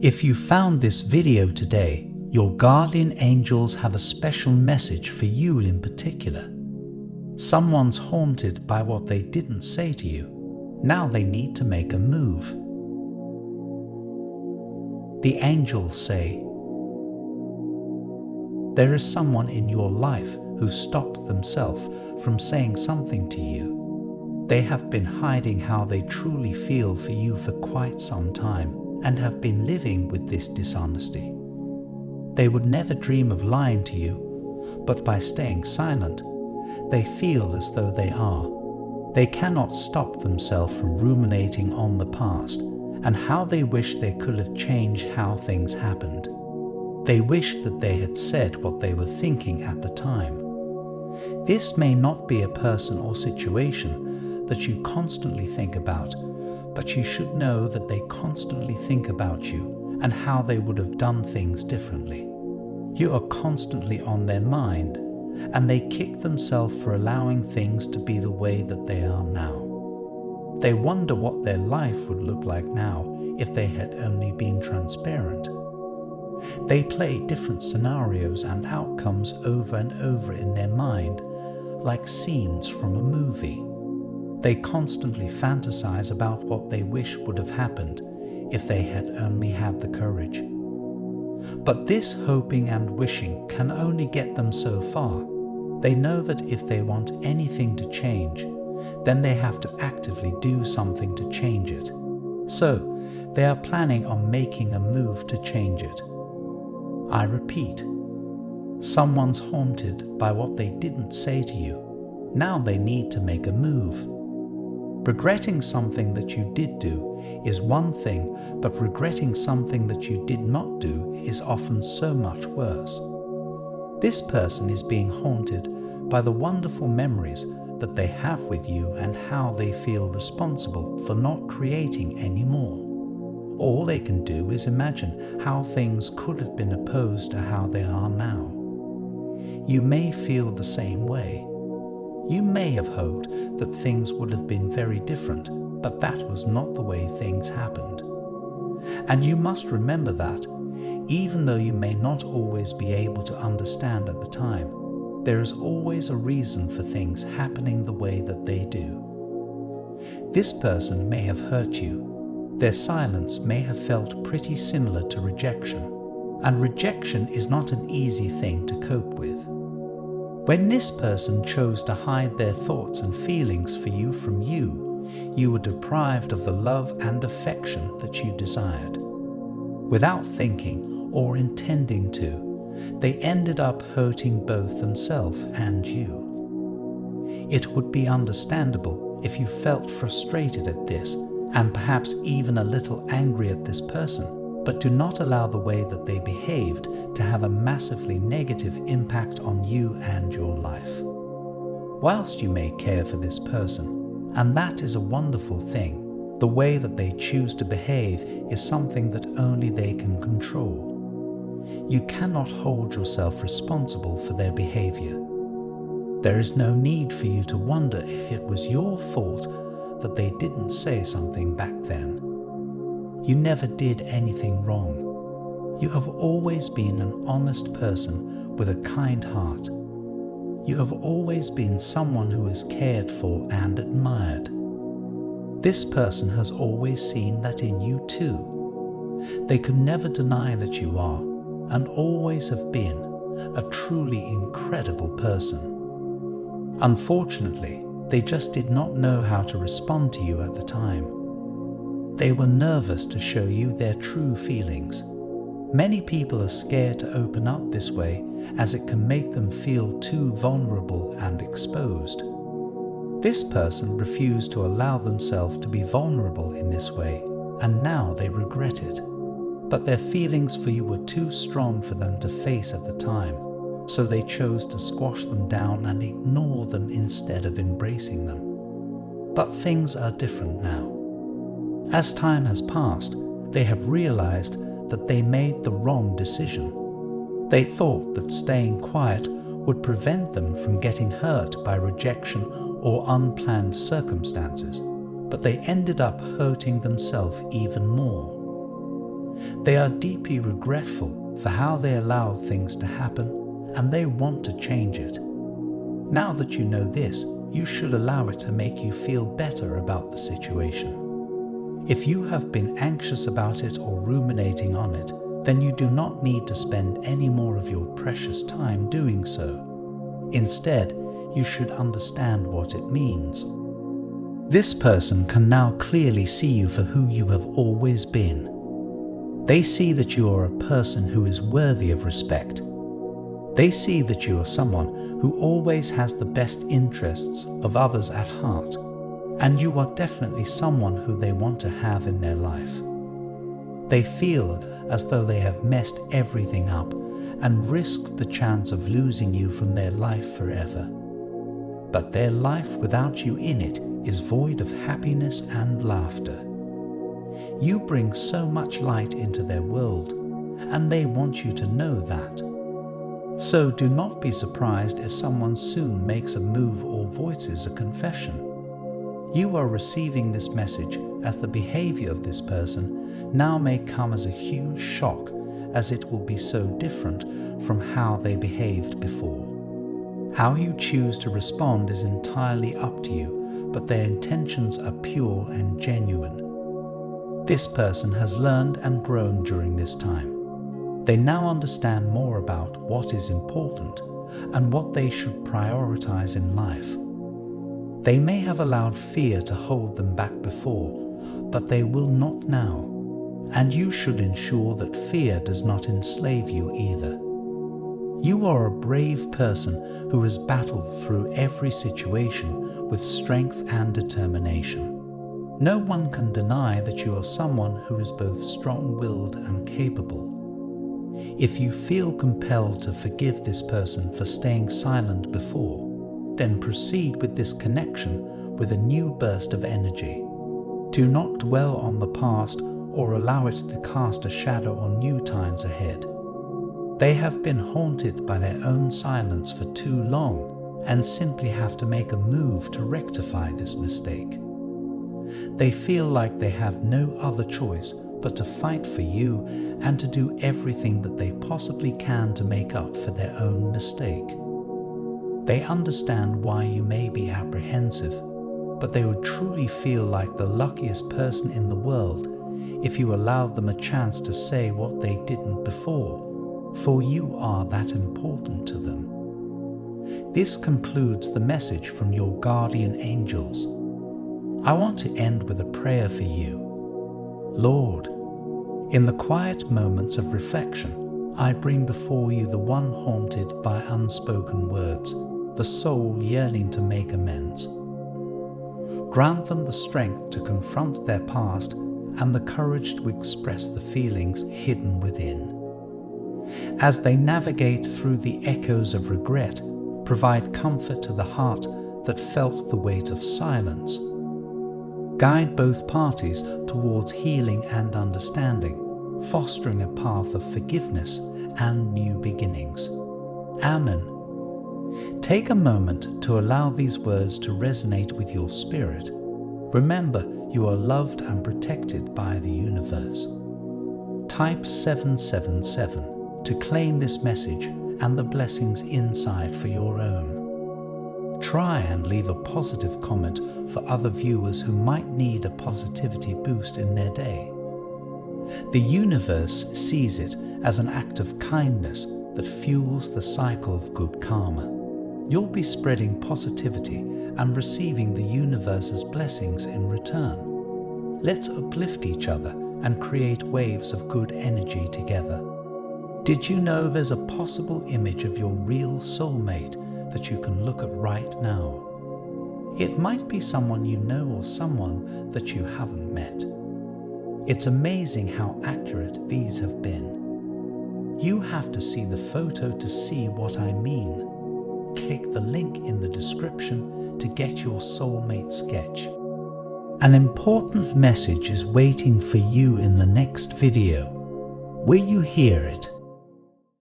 If you found this video today, your guardian angels have a special message for you in particular. Someone's haunted by what they didn't say to you. Now they need to make a move. The angels say, there is someone in your life who stopped themselves from saying something to you. They have been hiding how they truly feel for you for quite some time and have been living with this dishonesty. They would never dream of lying to you, but by staying silent, they feel as though they are. They cannot stop themselves from ruminating on the past and how they wish they could have changed how things happened. They wish that they had said what they were thinking at the time. This may not be a person or situation that you constantly think about, but you should know that they constantly think about you and how they would have done things differently. You are constantly on their mind, and they kick themselves for allowing things to be the way that they are now. They wonder what their life would look like now if they had only been transparent. They play different scenarios and outcomes over and over in their mind, like scenes from a movie. They constantly fantasize about what they wish would have happened if they had only had the courage. But this hoping and wishing can only get them so far. They know that if they want anything to change, then they have to actively do something to change it. So, they are planning on making a move to change it. I repeat, someone's haunted by what they didn't say to you. Now they need to make a move. Regretting something that you did do is one thing, but regretting something that you did not do is often so much worse. This person is being haunted by the wonderful memories that they have with you and how they feel responsible for not creating any more. All they can do is imagine how things could have been opposed to how they are now. You may feel the same way. You may have hoped that things would have been very different, but that was not the way things happened. And you must remember that, even though you may not always be able to understand at the time, there is always a reason for things happening the way that they do. This person may have hurt you. Their silence may have felt pretty similar to rejection, and rejection is not an easy thing to cope with. When this person chose to hide their thoughts and feelings for you from you, you were deprived of the love and affection that you desired. Without thinking or intending to, they ended up hurting both themselves and you. It would be understandable if you felt frustrated at this and perhaps even a little angry at this person, but do not allow the way that they behaved to have a massively negative impact on you and your life. Whilst you may care for this person, and that is a wonderful thing, the way that they choose to behave is something that only they can control. You cannot hold yourself responsible for their behavior. There is no need for you to wonder if it was your fault that they didn't say something back then. You never did anything wrong. You have always been an honest person with a kind heart. You have always been someone who is cared for and admired. This person has always seen that in you too. They could never deny that you are, and always have been, a truly incredible person. Unfortunately, they just did not know how to respond to you at the time. They were nervous to show you their true feelings. Many people are scared to open up this way as it can make them feel too vulnerable and exposed. This person refused to allow themselves to be vulnerable in this way, and now they regret it. But their feelings for you were too strong for them to face at the time, so they chose to squash them down and ignore them instead of embracing them. But things are different now. As time has passed, they have realized that they made the wrong decision. They thought that staying quiet would prevent them from getting hurt by rejection or unplanned circumstances, but they ended up hurting themselves even more. They are deeply regretful for how they allowed things to happen, and they want to change it. Now that you know this, you should allow it to make you feel better about the situation. If you have been anxious about it or ruminating on it, then you do not need to spend any more of your precious time doing so. Instead, you should understand what it means. This person can now clearly see you for who you have always been. They see that you are a person who is worthy of respect. They see that you are someone who always has the best interests of others at heart, and you are definitely someone who they want to have in their life. They feel as though they have messed everything up and risked the chance of losing you from their life forever. But their life without you in it is void of happiness and laughter. You bring so much light into their world, and they want you to know that. So do not be surprised if someone soon makes a move or voices a confession. You are receiving this message as the behavior of this person now may come as a huge shock, as it will be so different from how they behaved before. How you choose to respond is entirely up to you, but their intentions are pure and genuine. This person has learned and grown during this time. They now understand more about what is important and what they should prioritize in life. They may have allowed fear to hold them back before, but they will not now, and you should ensure that fear does not enslave you either. You are a brave person who has battled through every situation with strength and determination. No one can deny that you are someone who is both strong-willed and capable. If you feel compelled to forgive this person for staying silent before, then proceed with this connection with a new burst of energy. Do not dwell on the past or allow it to cast a shadow on new times ahead. They have been haunted by their own silence for too long and simply have to make a move to rectify this mistake. They feel like they have no other choice but to fight for you and to do everything that they possibly can to make up for their own mistake. They understand why you may be apprehensive, but they would truly feel like the luckiest person in the world if you allowed them a chance to say what they didn't before, for you are that important to them. This concludes the message from your guardian angels. I want to end with a prayer for you. Lord, in the quiet moments of reflection, I bring before you the one haunted by unspoken words, the soul yearning to make amends. Grant them the strength to confront their past and the courage to express the feelings hidden within. As they navigate through the echoes of regret, provide comfort to the heart that felt the weight of silence. Guide both parties towards healing and understanding, fostering a path of forgiveness and new beginnings. Amen. Take a moment to allow these words to resonate with your spirit. Remember, you are loved and protected by the universe. Type 777 to claim this message and the blessings inside for your own. Try and leave a positive comment for other viewers who might need a positivity boost in their day. The universe sees it as an act of kindness that fuels the cycle of good karma. You'll be spreading positivity and receiving the universe's blessings in return. Let's uplift each other and create waves of good energy together. Did you know there's a possible image of your real soulmate that you can look at right now? It might be someone you know or someone that you haven't met. It's amazing how accurate these have been. You have to see the photo to see what I mean. Click the link in the description to get your soulmate sketch. An important message is waiting for you in the next video. Will you hear it?